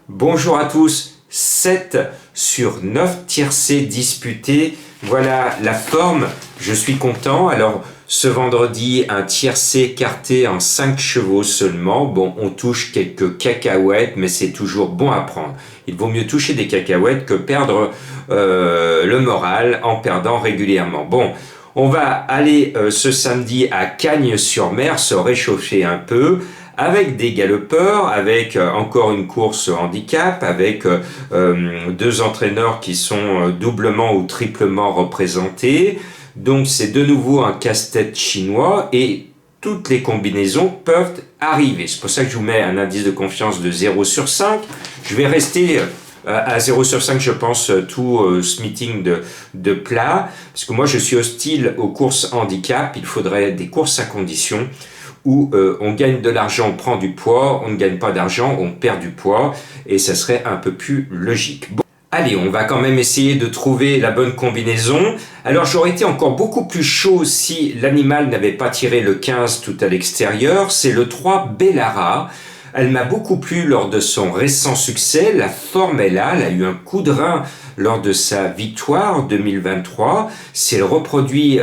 Bonjour à tous, 7 sur 9 tiercés disputés, voilà la forme, je suis content. Alors ce vendredi, un tiercé quarté en 5 chevaux seulement. Bon, on touche quelques cacahuètes, mais c'est toujours bon à prendre. Il vaut mieux toucher des cacahuètes que perdre le moral en perdant régulièrement. Bon, on va aller ce samedi à Cagnes-sur-Mer, se réchauffer un peu, avec des galopeurs, avec encore une course handicap, avec deux entraîneurs qui sont doublement ou triplement représentés. Donc c'est de nouveau un casse-tête chinois et toutes les combinaisons peuvent arriver. C'est pour ça que je vous mets un indice de confiance de 0 sur 5. Je vais rester à 0 sur 5, je pense, tout ce meeting de plat, parce que moi je suis hostile aux courses handicap. Il faudrait des courses à condition où on gagne de l'argent, on prend du poids, on ne gagne pas d'argent, on perd du poids, et ça serait un peu plus logique. Bon, allez, on va quand même essayer de trouver la bonne combinaison. Alors j'aurais été encore beaucoup plus chaud si l'animal n'avait pas tiré le 15 tout à l'extérieur, c'est le 3 Bellara. Elle m'a beaucoup plu lors de son récent succès, la forme est là, elle a eu un coup de rein lors de sa victoire 2023. Si elle reproduit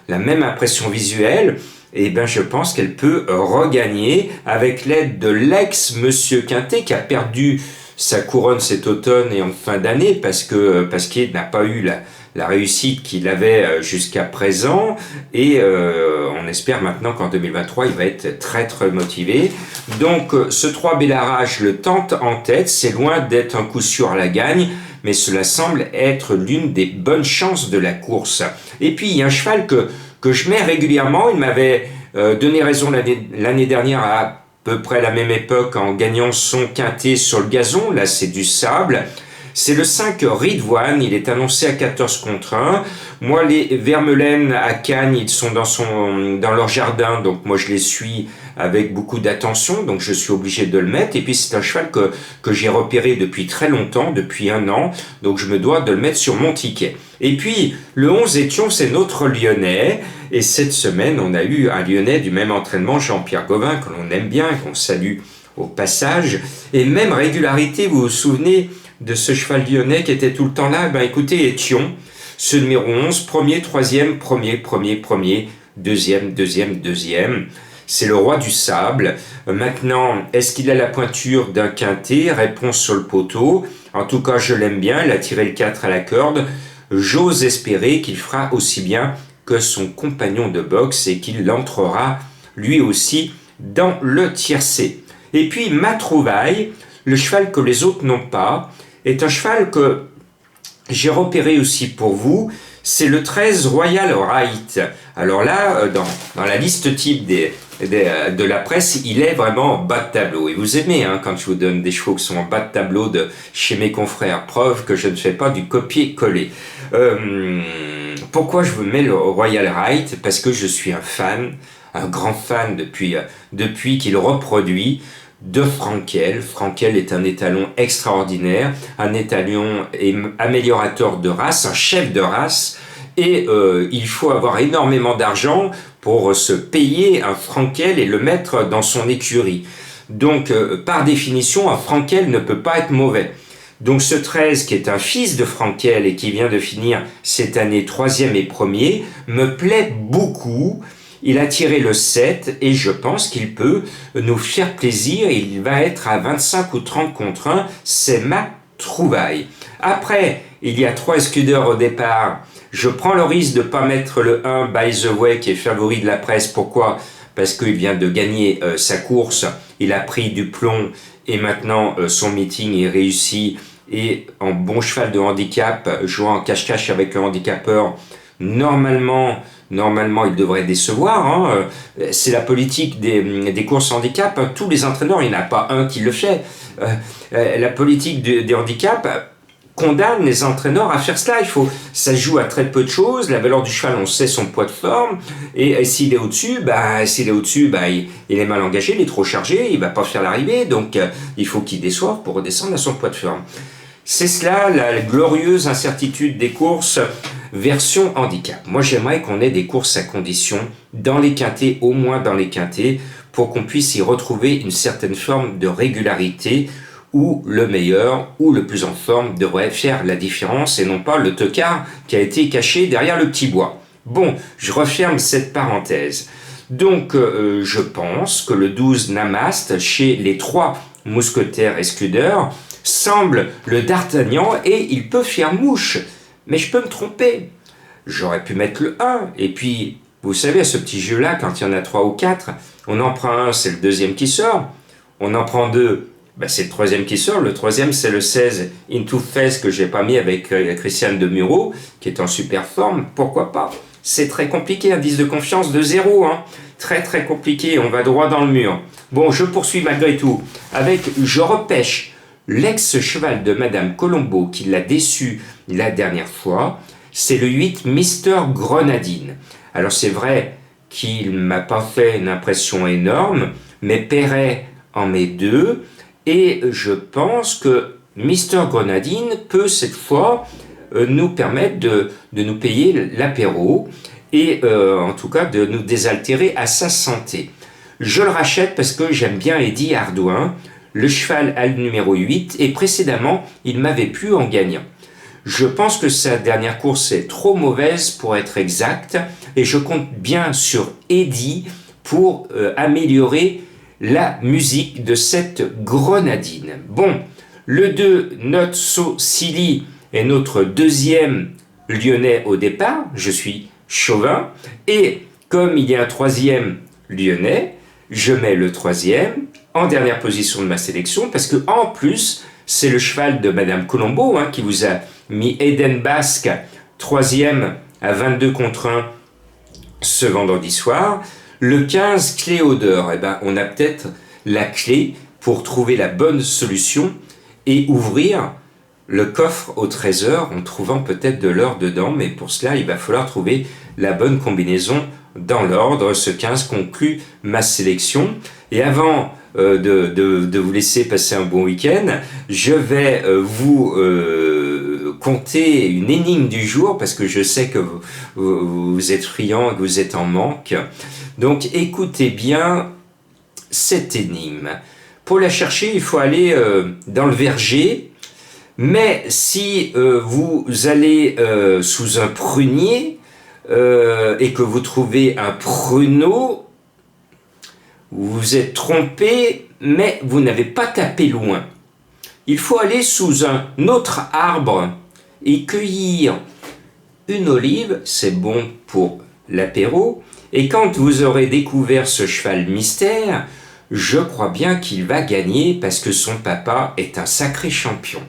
la même impression visuelle, eh ben, je pense qu'elle peut regagner avec l'aide de l'ex-Monsieur Quintet qui a perdu sa couronne cet automne et en fin d'année parce qu'il n'a pas eu la réussite qu'il avait jusqu'à présent, et on espère maintenant qu'en 2023 il va être très motivé. Donc ce 3 Bellara, je le tente en tête, c'est loin d'être un coup sûr à la gagne, mais cela semble être l'une des bonnes chances de la course. Et puis il y a un cheval que je mets régulièrement. Il m'avait donné raison l'année dernière à peu près la même époque en gagnant son quintet sur le gazon. Là, c'est du sable. C'est le 5 Ridwan, il est annoncé à 14 contre 1. Moi, les Vermeulen à Cagnes, ils sont dans leur jardin, donc moi je les suis avec beaucoup d'attention, donc je suis obligé de le mettre. Et puis c'est un cheval que j'ai repéré depuis très longtemps, depuis 1 an, donc je me dois de le mettre sur mon ticket. Et puis le 11 Étion, c'est notre Lyonnais, et cette semaine on a eu un Lyonnais du même entraînement, Jean-Pierre Gauvin, que l'on aime bien, qu'on salue au passage, et même régularité. Vous vous souvenez de ce cheval lyonnais qui était tout le temps là? Ben écoutez, Étion, ce numéro 11, premier, troisième, premier, deuxième. C'est le roi du sable. Maintenant, est-ce qu'il a la pointure d'un quintet? Réponse sur le poteau. En tout cas, je l'aime bien. Il a tiré le 4 à la corde. J'ose espérer qu'il fera aussi bien que son compagnon de boxe et qu'il entrera lui aussi dans le tiercé. Et puis, Ma Trouvaille, le cheval que les autres n'ont pas, est un cheval que j'ai repéré aussi pour vous. C'est le 13 Royal Right. Alors là, dans la liste type de la presse, il est vraiment en bas de tableau. Et vous aimez quand je vous donne des chevaux qui sont en bas de tableau de chez mes confrères. Preuve que je ne fais pas du copier-coller. Pourquoi je vous mets le Royal Right? Parce que je suis un grand fan depuis qu'il reproduit de Frankel. Frankel est un étalon extraordinaire, un étalon améliorateur de race, un chef de race, et il faut avoir énormément d'argent pour se payer un Frankel et le mettre dans son écurie. Donc par définition, un Frankel ne peut pas être mauvais. Donc ce 13, qui est un fils de Frankel et qui vient de finir cette année 3e et 1er, me plaît beaucoup. Il a tiré le 7 et je pense qu'il peut nous faire plaisir. Il va être à 25 ou 30 contre 1. C'est Ma Trouvaille. Après, il y a 3 escudeurs au départ. Je prends le risque de ne pas mettre le 1 By the Way qui est favori de la presse. Pourquoi? Parce qu'il vient de gagner sa course. Il a pris du plomb et maintenant son meeting est réussi. Et en bon cheval de handicap, jouant en cache-cache avec le handicapeur, normalement, il devrait décevoir. C'est la politique des courses handicap. Tous les entraîneurs, il n'y en a pas un qui le fait. La politique des handicaps condamne les entraîneurs à faire cela. Ça joue à très peu de choses. La valeur du cheval, on sait son poids de forme. Et s'il est au-dessus, il est mal engagé, il est trop chargé, il ne va pas faire l'arrivée. Donc, il faut qu'il déçoive pour redescendre à son poids de forme. C'est cela, la glorieuse incertitude des courses version handicap. Moi, j'aimerais qu'on ait des courses à condition dans les quintets, au moins dans les quintets, pour qu'on puisse y retrouver une certaine forme de régularité où le meilleur ou le plus en forme devrait faire la différence et non pas le tocard qui a été caché derrière le petit bois. Bon, je referme cette parenthèse. Donc, je pense que le 12 Namaste, chez les 3 mousquetaires excludeurs, semble le d'Artagnan et il peut faire mouche. Mais je peux me tromper. J'aurais pu mettre le 1. Et puis, vous savez, à ce petit jeu-là, quand il y en a 3 ou 4, on en prend un, c'est le deuxième qui sort. On en prend 2, c'est le troisième qui sort. Le troisième, c'est le 16 Into Face que j'ai pas mis avec Christiane de Muro, qui est en super forme. Pourquoi pas? C'est très compliqué, indice de confiance de 0. Très très compliqué, on va droit dans le mur. Bon, je poursuis malgré tout avec Je repêche, l'ex-cheval de Madame Colombo qui l'a déçu la dernière fois. C'est le 8 Mister Grenadine. Alors c'est vrai qu'il ne m'a pas fait une impression énorme, mais Perret en met 2. Et je pense que Mister Grenadine peut cette fois nous permettre de nous payer l'apéro et en tout cas de nous désaltérer à sa santé. Je le rachète parce que j'aime bien Eddy Ardouin. Le cheval a le numéro 8 et précédemment il m'avait plu en gagnant. Je pense que sa dernière course est trop mauvaise pour être exacte et je compte bien sur Eddy pour améliorer la musique de cette grenadine. Bon, le 2 Not So Silly est notre deuxième lyonnais au départ, je suis chauvin, et comme il y a un troisième lyonnais, je mets le troisième en dernière position de ma sélection parce que en plus c'est le cheval de Madame Colombo qui vous a mis Eden Basque troisième à 22 contre 1 ce vendredi soir. Le 15 Cléodore, on a peut-être la clé pour trouver la bonne solution et ouvrir le coffre au trésor en trouvant peut-être de l'or dedans, mais pour cela il va falloir trouver la bonne combinaison dans l'ordre. Ce 15 conclut ma sélection et avant de vous laisser passer un bon week-end, je vais vous compter une énigme du jour parce que je sais que vous êtes friand, que vous êtes en manque. Donc écoutez bien cette énigme. Pour la chercher, il faut aller dans le verger, mais si vous allez sous un prunier et que vous trouvez un pruneau, vous vous êtes trompé, mais vous n'avez pas tapé loin. Il faut aller sous un autre arbre et cueillir une olive, c'est bon pour l'apéro, et quand vous aurez découvert ce cheval mystère, je crois bien qu'il va gagner parce que son papa est un sacré champion.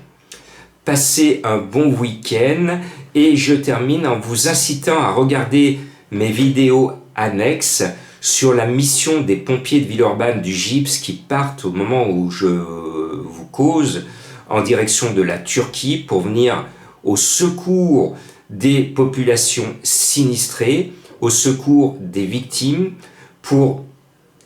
Passez un bon week-end et je termine en vous incitant à regarder mes vidéos annexes sur la mission des pompiers de Villeurbanne du GIPS qui partent au moment où je vous cause en direction de la Turquie pour venir au secours des populations sinistrées, au secours des victimes, pour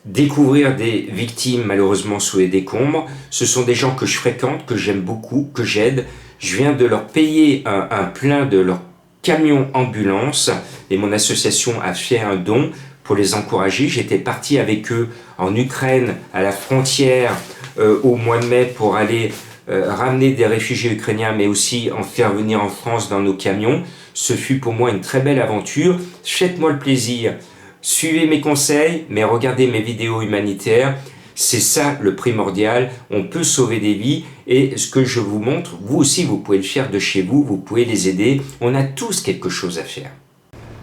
découvrir des victimes malheureusement sous les décombres. Ce sont des gens que je fréquente, que j'aime beaucoup, que j'aide. Je viens de leur payer un plein de leur camion ambulance et mon association a fait un don pour les encourager. J'étais parti avec eux en Ukraine, à la frontière, au mois de mai pour aller ramener des réfugiés ukrainiens, mais aussi en faire venir en France dans nos camions. Ce fut pour moi une très belle aventure. Faites-moi le plaisir. Suivez mes conseils, mais regardez mes vidéos humanitaires. C'est ça le primordial. On peut sauver des vies. Et ce que je vous montre, vous aussi, vous pouvez le faire de chez vous. Vous pouvez les aider. On a tous quelque chose à faire.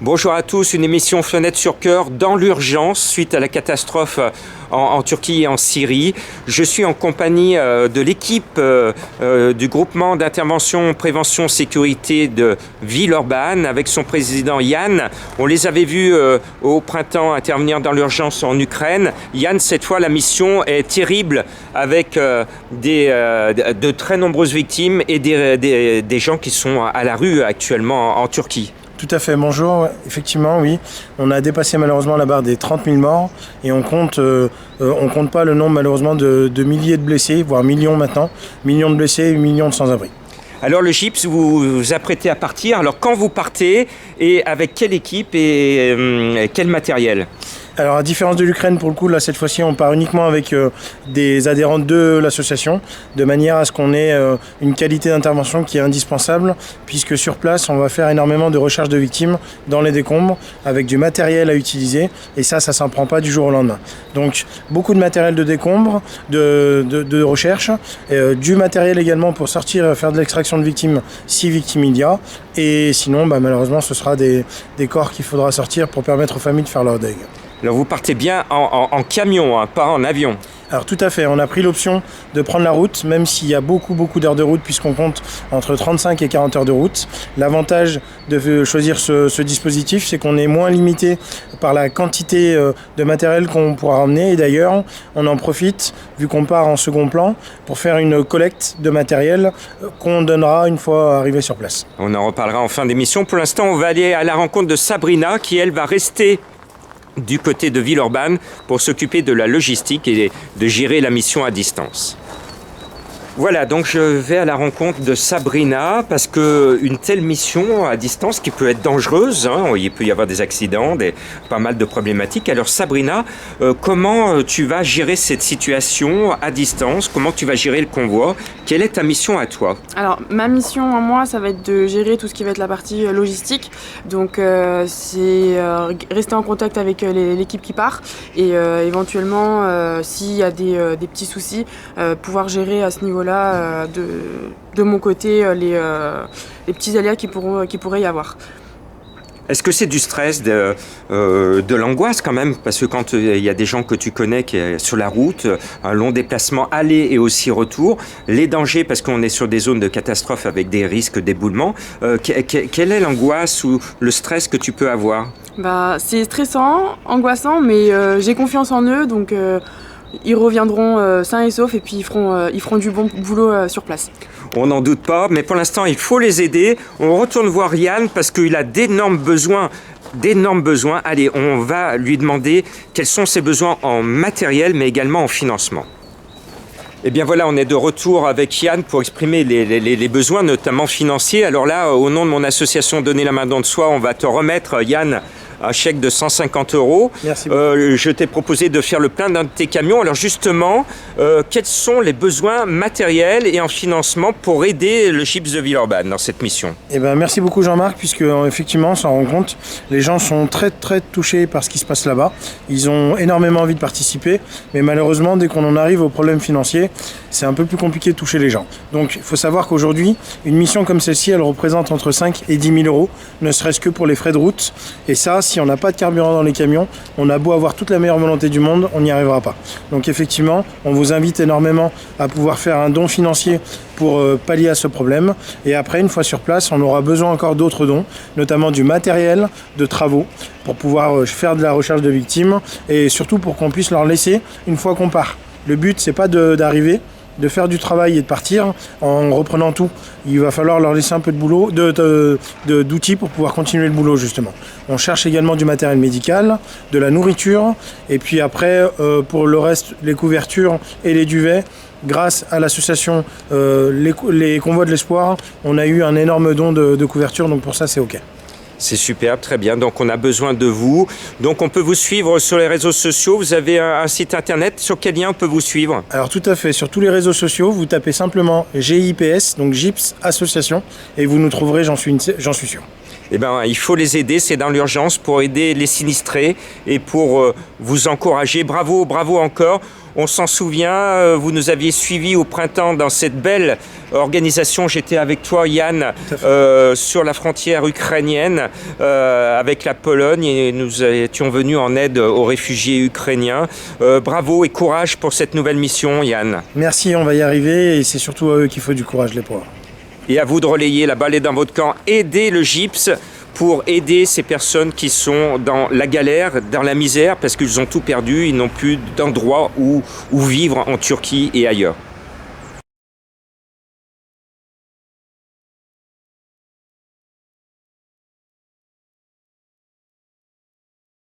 Bonjour à tous, une émission Fenêtre sur Cœur dans l'urgence suite à la catastrophe en Turquie et en Syrie. Je suis en compagnie de l'équipe du groupement d'intervention prévention sécurité de Villeurbanne avec son président Yann. On les avait vus au printemps intervenir dans l'urgence en Ukraine. Yann, cette fois la mission est terrible avec de très nombreuses victimes et des gens qui sont à la rue actuellement en Turquie. Tout à fait, bonjour. Effectivement, oui. On a dépassé malheureusement la barre des 30 000 morts et on compte pas le nombre malheureusement de milliers de blessés, voire millions maintenant. Millions de blessés et millions de sans-abri. Alors le gypse, vous vous apprêtez à partir. Alors quand vous partez et avec quelle équipe et quel matériel? Alors à différence de l'Ukraine, pour le coup, là cette fois-ci on part uniquement avec des adhérents de l'association, de manière à ce qu'on ait une qualité d'intervention qui est indispensable, puisque sur place on va faire énormément de recherche de victimes dans les décombres, avec du matériel à utiliser, et ça s'en prend pas du jour au lendemain. Donc beaucoup de matériel de décombres, de recherche, du matériel également pour sortir, faire de l'extraction de victimes si victime il y a, et sinon malheureusement ce sera des corps qu'il faudra sortir pour permettre aux familles de faire leur deuil. Alors vous partez bien en camion, hein, pas en avion. Alors tout à fait, on a pris l'option de prendre la route, même s'il y a beaucoup d'heures de route, puisqu'on compte entre 35 et 40 heures de route. L'avantage de choisir ce dispositif, c'est qu'on est moins limité par la quantité de matériel qu'on pourra ramener. Et d'ailleurs, on en profite, vu qu'on part en second plan, pour faire une collecte de matériel qu'on donnera une fois arrivé sur place. On en reparlera en fin d'émission. Pour l'instant, on va aller à la rencontre de Sabrina, qui elle va rester du côté de Villeurbanne pour s'occuper de la logistique et de gérer la mission à distance. Voilà, donc je vais à la rencontre de Sabrina parce qu'une telle mission à distance qui peut être dangereuse, hein, il peut y avoir des accidents, pas mal de problématiques. Alors Sabrina, comment tu vas gérer cette situation à distance? Comment tu vas gérer le convoi? Quelle est ta mission à toi? Alors ma mission à moi, ça va être de gérer tout ce qui va être la partie logistique. Donc c'est rester en contact avec l'équipe qui part et éventuellement s'il y a des petits soucis, pouvoir gérer à ce niveau-là de mon côté les petits aléas qui pourraient y avoir. Est-ce que c'est du stress, de l'angoisse quand même? Parce que quand il y a des gens que tu connais qui sont sur la route, un long déplacement aller et aussi retour, les dangers parce qu'on est sur des zones de catastrophe avec des risques d'éboulement, quelle est l'angoisse ou le stress que tu peux avoir? C'est stressant, angoissant, mais j'ai confiance en eux, donc ils reviendront sains et saufs et puis ils feront du bon boulot sur place. On n'en doute pas, mais pour l'instant, il faut les aider. On retourne voir Yann parce qu'il a d'énormes besoins. Allez, on va lui demander quels sont ses besoins en matériel, mais également en financement. Eh bien voilà, on est de retour avec Yann pour exprimer les besoins, notamment financiers. Alors là, au nom de mon association Donner la main dans de soi, on va te remettre, Yann, un chèque de 150 €. Merci. Je t'ai proposé de faire le plein d'un de tes camions. Alors justement, quels sont les besoins matériels et en financement pour aider le gypse de Villeurbanne dans cette mission? Merci beaucoup Jean-Marc, puisque effectivement, on s'en rend compte, les gens sont très très touchés par ce qui se passe là-bas. Ils ont énormément envie de participer, mais malheureusement, dès qu'on en arrive aux problèmes financiers, c'est un peu plus compliqué de toucher les gens. Donc il faut savoir qu'aujourd'hui, une mission comme celle-ci, elle représente entre 5 et 10 000 €, ne serait-ce que pour les frais de route. Et ça, si on n'a pas de carburant dans les camions, on a beau avoir toute la meilleure volonté du monde, on n'y arrivera pas. Donc effectivement, on vous invite énormément à pouvoir faire un don financier pour pallier à ce problème. Et après, une fois sur place, on aura besoin encore d'autres dons, notamment du matériel de travaux, pour pouvoir faire de la recherche de victimes et surtout pour qu'on puisse leur laisser une fois qu'on part. Le but, c'est pas d'arriver, de faire du travail et de partir en reprenant tout. Il va falloir leur laisser un peu de boulot, d'outils pour pouvoir continuer le boulot justement. On cherche également du matériel médical, de la nourriture, et puis après pour le reste, les couvertures et les duvets. Grâce à l'association les Convois de l'Espoir, on a eu un énorme don de couverture, donc pour ça c'est ok. C'est superbe, très bien. Donc on a besoin de vous. Donc on peut vous suivre sur les réseaux sociaux. Vous avez un site internet. Sur quel lien on peut vous suivre? Alors tout à fait. Sur tous les réseaux sociaux, vous tapez simplement GIPS, donc Gypse Association, et vous nous trouverez, j'en suis sûr. Eh bien, il faut les aider, c'est dans l'urgence pour aider les sinistrés et pour vous encourager. Bravo, bravo encore. On s'en souvient, vous nous aviez suivis au printemps dans cette belle organisation. J'étais avec toi, Yann, sur la frontière ukrainienne avec la Pologne et nous étions venus en aide aux réfugiés ukrainiens. Bravo et courage pour cette nouvelle mission, Yann. Merci, on va y arriver et c'est surtout à eux qu'il faut du courage, les pauvres. Et à vous de relayer la balle est dans votre camp. Aidez le gypse pour aider ces personnes qui sont dans la galère, dans la misère, parce qu'ils ont tout perdu, ils n'ont plus d'endroit où vivre en Turquie et ailleurs.